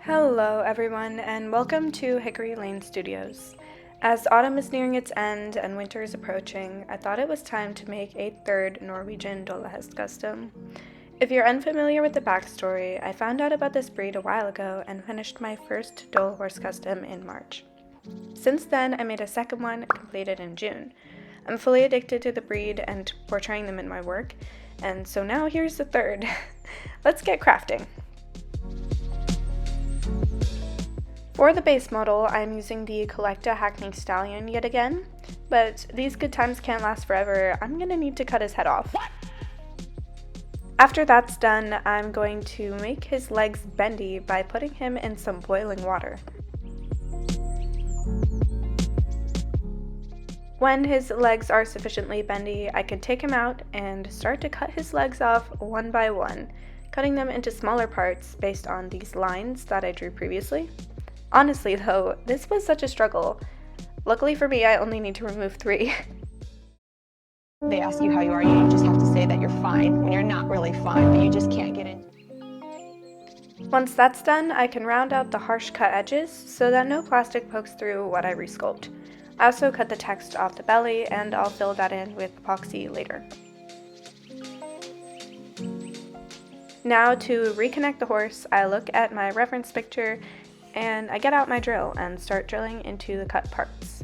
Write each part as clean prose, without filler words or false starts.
Hello everyone and welcome to Hickory Lane Studios. As autumn is nearing its end and winter is approaching, I thought it was time to make a third Norwegian Dølahest custom. If you're unfamiliar with the backstory, I found out about this breed a while ago and finished my first Dole horse custom in March. Since then, I made a second one completed in June. I'm fully addicted to the breed and portraying them in my work, and so now here's the third. Let's get crafting. For the base model, I'm using the Collecta Hackney Stallion yet again, but these good times can't last forever. I'm gonna need to cut his head off. After that's done, I'm going to make his legs bendy by putting him in some boiling water. When his legs are sufficiently bendy, I can take him out and start to cut his legs off one by one, cutting them into smaller parts based on these lines that I drew previously. Honestly though, this was such a struggle. Luckily for me, I only need to remove 3. They ask you how you are, you just have to say that you're fine when you're not really fine, but you just can't get in. Once that's done, I can round out the harsh cut edges so that no plastic pokes through what I resculpt. I also cut the text off the belly, and I'll fill that in with epoxy later. Now to reconnect the horse, I look at my reference picture and I get out my drill and start drilling into the cut parts.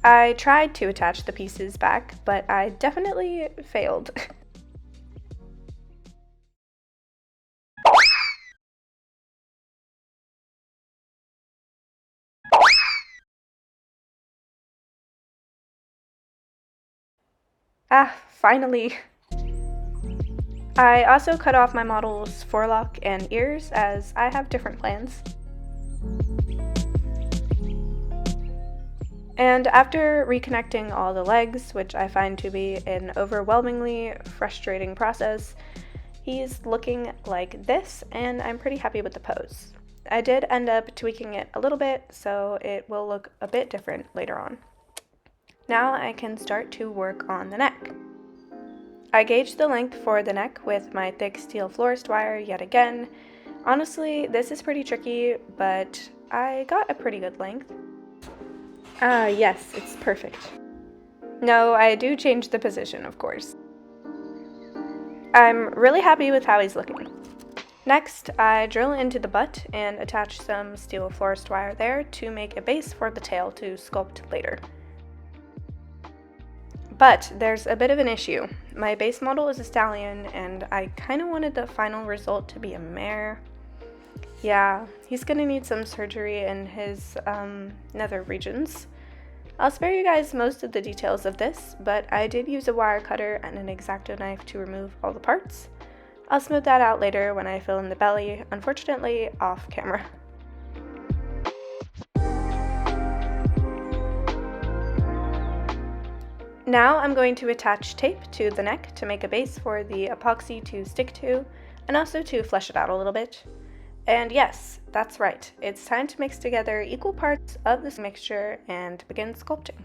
I tried to attach the pieces back, but I definitely failed. Finally! I also cut off my model's forelock and ears as I have different plans. And after reconnecting all the legs, which I find to be an overwhelmingly frustrating process, he's looking like this, and I'm pretty happy with the pose. I did end up tweaking it a little bit, so it will look a bit different later on. Now I can start to work on the neck. I gauged the length for the neck with my thick steel florist wire yet again. Honestly, this is pretty tricky, but I got a pretty good length. Yes, it's perfect. No, I do change the position, of course. I'm really happy with how he's looking. Next, I drill into the butt and attach some steel florist wire there to make a base for the tail to sculpt later. But there's a bit of an issue. My base model is a stallion, and I kind of wanted the final result to be a mare. Yeah, he's gonna need some surgery in his nether regions. I'll spare you guys most of the details of this, but I did use a wire cutter and an X-Acto knife to remove all the parts. I'll smooth that out later when I fill in the belly, unfortunately off camera. Now I'm going to attach tape to the neck to make a base for the epoxy to stick to, and also to flesh it out a little bit. And yes, that's right, it's time to mix together equal parts of this mixture and begin sculpting.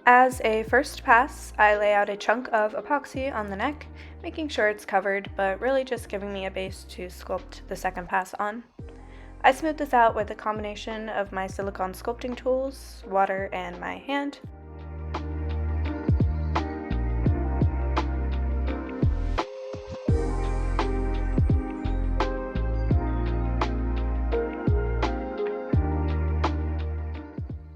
As a first pass, I lay out a chunk of epoxy on the neck, making sure it's covered, but really just giving me a base to sculpt the second pass on. I smooth this out with a combination of my silicone sculpting tools, water, and my hand.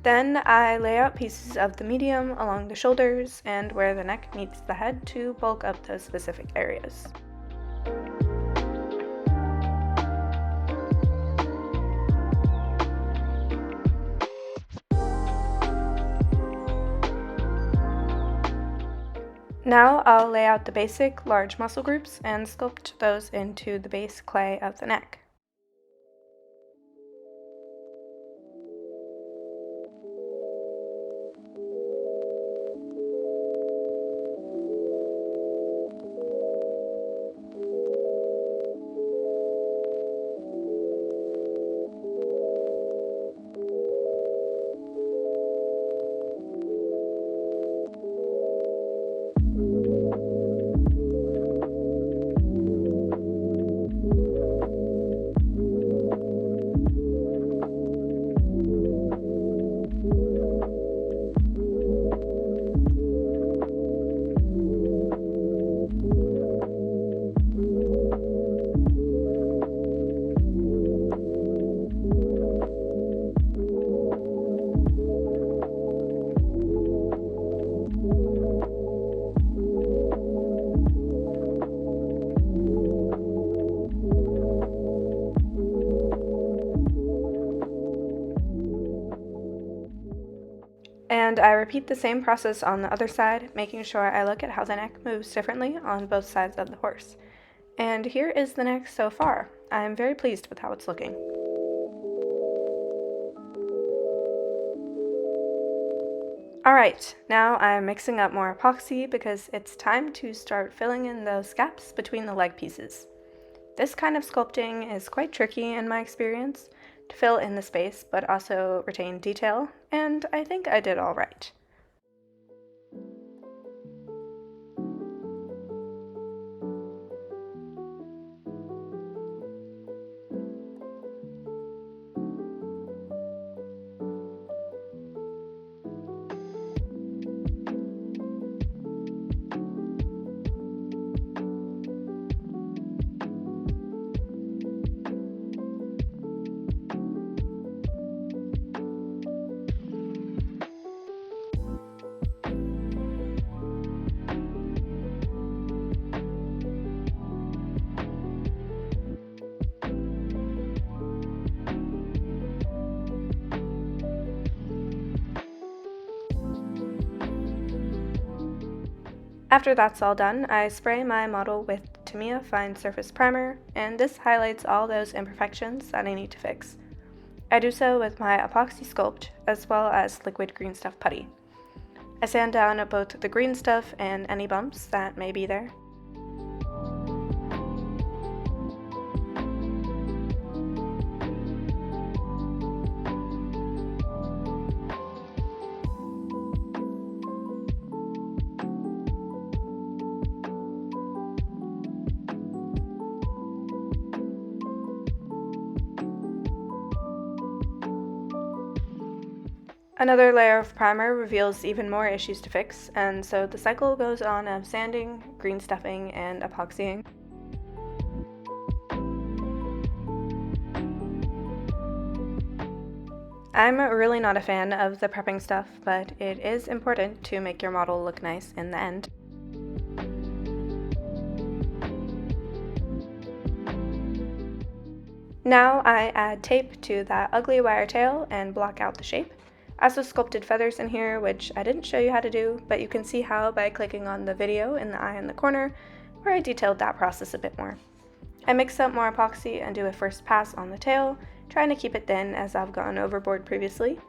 Then I lay out pieces of the medium along the shoulders and where the neck meets the head to bulk up those specific areas. Now I'll lay out the basic large muscle groups and sculpt those into the base clay of the neck. And I repeat the same process on the other side, making sure I look at how the neck moves differently on both sides of the horse. And here is the neck so far. I'm very pleased with how it's looking. Alright, now I'm mixing up more epoxy because it's time to start filling in those gaps between the leg pieces. This kind of sculpting is quite tricky in my experience, to fill in the space but also retain detail, and I think I did alright. After that's all done, I spray my model with Tamiya Fine Surface Primer, and this highlights all those imperfections that I need to fix. I do so with my epoxy sculpt as well as liquid green stuff putty. I sand down both the green stuff and any bumps that may be there. Another layer of primer reveals even more issues to fix, and so the cycle goes on of sanding, green stuffing, and epoxying. I'm really not a fan of the prepping stuff, but it is important to make your model look nice in the end. Now I add tape to that ugly wire tail and block out the shape. I also sculpted feathers in here, which I didn't show you how to do, but you can see how by clicking on the video in the eye in the corner, where I detailed that process a bit more. I mix up more epoxy and do a first pass on the tail, trying to keep it thin as I've gone overboard previously.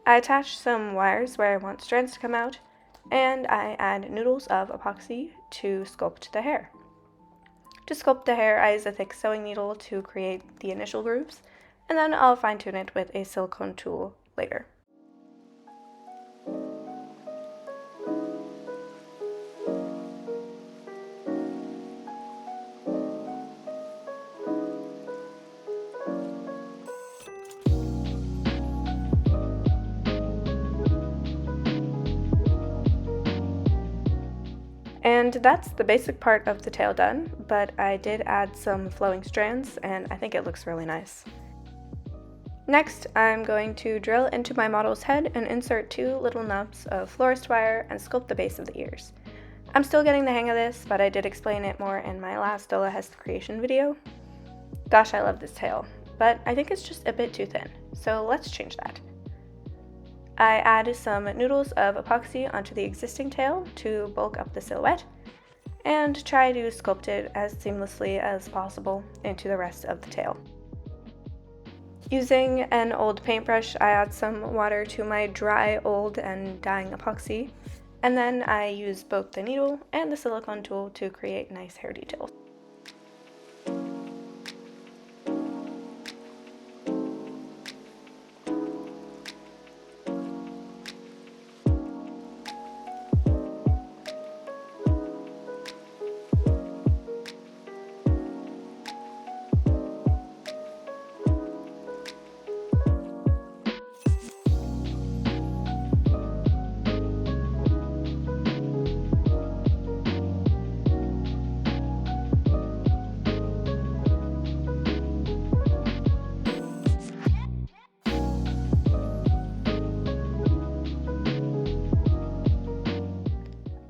I attach some wires where I want strands to come out, and I add noodles of epoxy to sculpt the hair. To sculpt the hair, I use a thick sewing needle to create the initial grooves, and then I'll fine tune it with a silicone tool later. And that's the basic part of the tail done, but I did add some flowing strands and I think it looks really nice. Next, I'm going to drill into my model's head and insert 2 little nubs of florist wire and sculpt the base of the ears. I'm still getting the hang of this, but I did explain it more in my last Dølahest creation video. Gosh, I love this tail, but I think it's just a bit too thin, so let's change that. I add some noodles of epoxy onto the existing tail to bulk up the silhouette, and try to sculpt it as seamlessly as possible into the rest of the tail. Using an old paintbrush, I add some water to my dry, old, and dying epoxy, and then I use both the needle and the silicone tool to create nice hair details.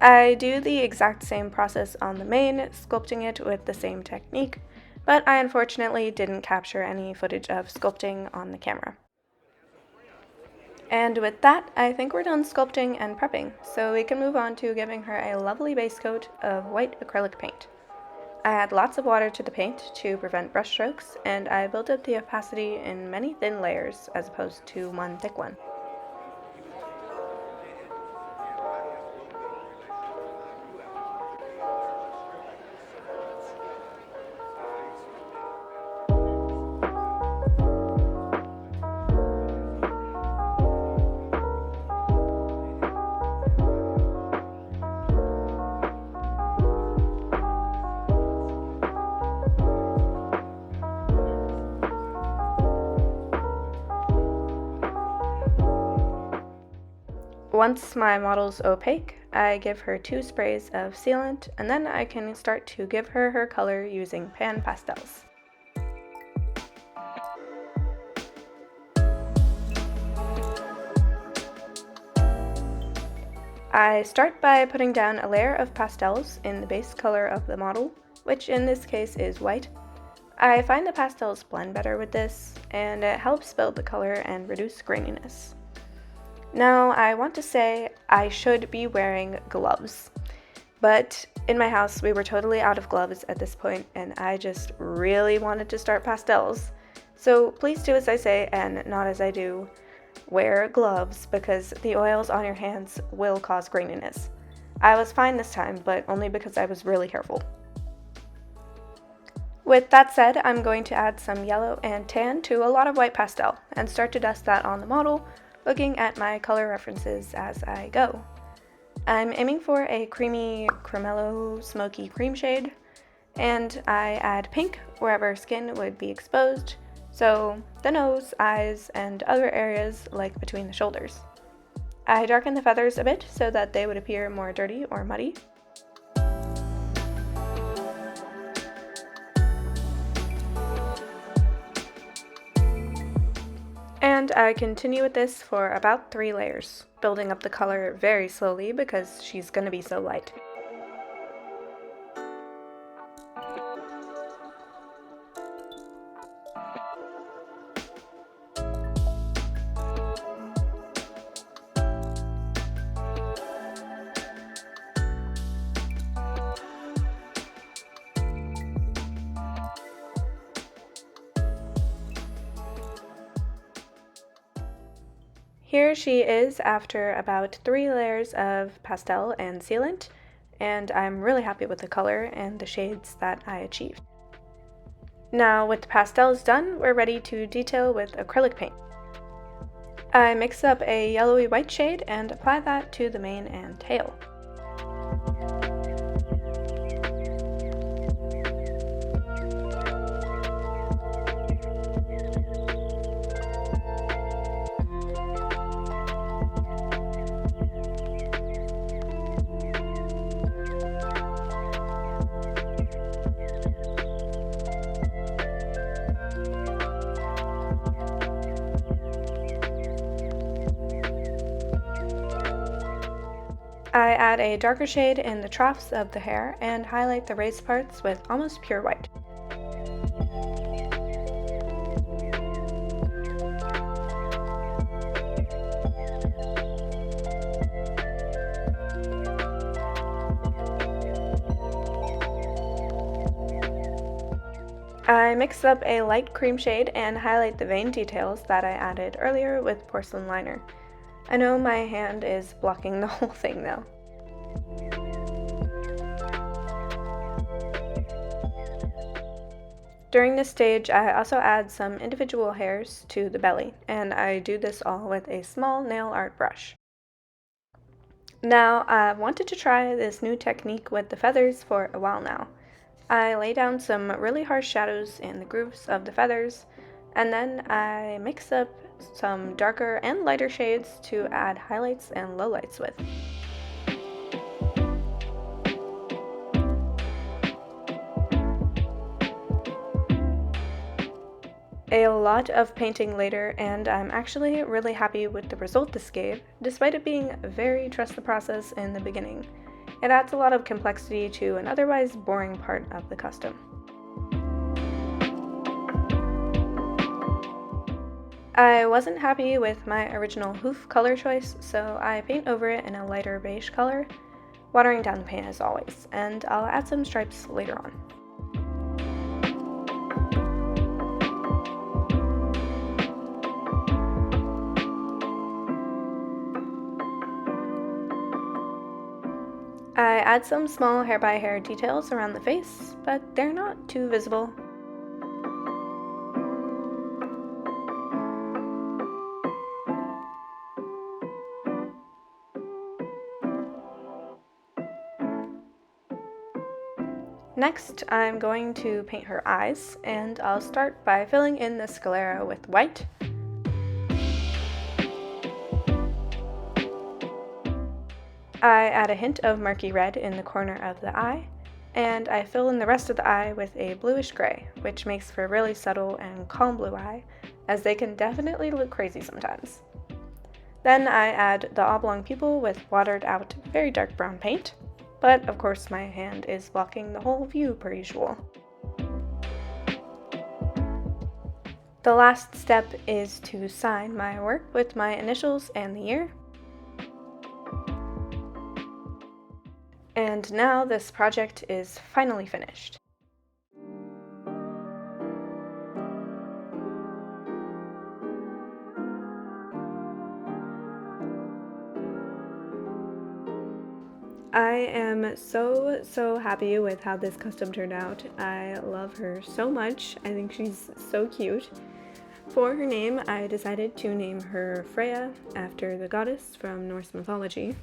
I do the exact same process on the mane, sculpting it with the same technique, but I unfortunately didn't capture any footage of sculpting on the camera. And with that, I think we're done sculpting and prepping, so we can move on to giving her a lovely base coat of white acrylic paint. I add lots of water to the paint to prevent brush strokes, and I build up the opacity in many thin layers as opposed to one thick one. Once my model's opaque, I give her 2 sprays of sealant, and then I can start to give her her color using pan pastels. I start by putting down a layer of pastels in the base color of the model, which in this case is white. I find the pastels blend better with this, and it helps build the color and reduce graininess. Now, I want to say I should be wearing gloves, but in my house we were totally out of gloves at this point, and I just really wanted to start pastels. So please do as I say and not as I do. Wear gloves because the oils on your hands will cause graininess. I was fine this time, but only because I was really careful. With that said, I'm going to add some yellow and tan to a lot of white pastel and start to dust that on the model, looking at my color references as I go. I'm aiming for a creamy cremello smoky cream shade, and I add pink wherever skin would be exposed, so the nose, eyes, and other areas like between the shoulders. I darken the feathers a bit so that they would appear more dirty or muddy. And I continue with this for about 3 layers, building up the color very slowly because she's going to be so light. Here she is after about 3 layers of pastel and sealant, and I'm really happy with the color and the shades that I achieved. Now with the pastels done, we're ready to detail with acrylic paint. I mix up a yellowy white shade and apply that to the mane and tail. I add a darker shade in the troughs of the hair and highlight the raised parts with almost pure white. I mix up a light cream shade and highlight the vein details that I added earlier with porcelain liner. I know my hand is blocking the whole thing though. During this stage, I also add some individual hairs to the belly, and I do this all with a small nail art brush. Now, I wanted to try this new technique with the feathers for a while now. I lay down some really harsh shadows in the grooves of the feathers, and then I mix up some darker and lighter shades to add highlights and lowlights with. A lot of painting later, and I'm actually really happy with the result this gave, despite it being very trust the process in the beginning. It adds a lot of complexity to an otherwise boring part of the custom. I wasn't happy with my original hoof color choice, so I paint over it in a lighter beige color, watering down the paint as always, and I'll add some stripes later on. I add some small hair-by-hair details around the face, but they're not too visible. Next, I'm going to paint her eyes, and I'll start by filling in the sclera with white. I add a hint of murky red in the corner of the eye, and I fill in the rest of the eye with a bluish gray, which makes for a really subtle and calm blue eye, as they can definitely look crazy sometimes. Then I add the oblong pupil with watered out, very dark brown paint, but of course my hand is blocking the whole view per usual. The last step is to sign my work with my initials and the year. And now this project is finally finished. I am so happy with how this custom turned out. I love her so much. I think she's so cute. For her name, I decided to name her Freya, after the goddess from Norse mythology.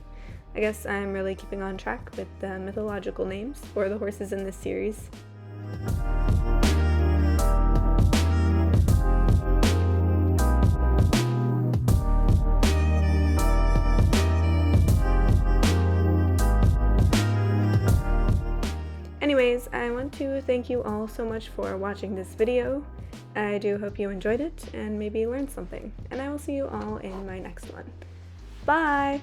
I guess I'm really keeping on track with the mythological names for the horses in this series. Anyways, I want to thank you all so much for watching this video. I do hope you enjoyed it and maybe learned something, and I will see you all in my next one. Bye!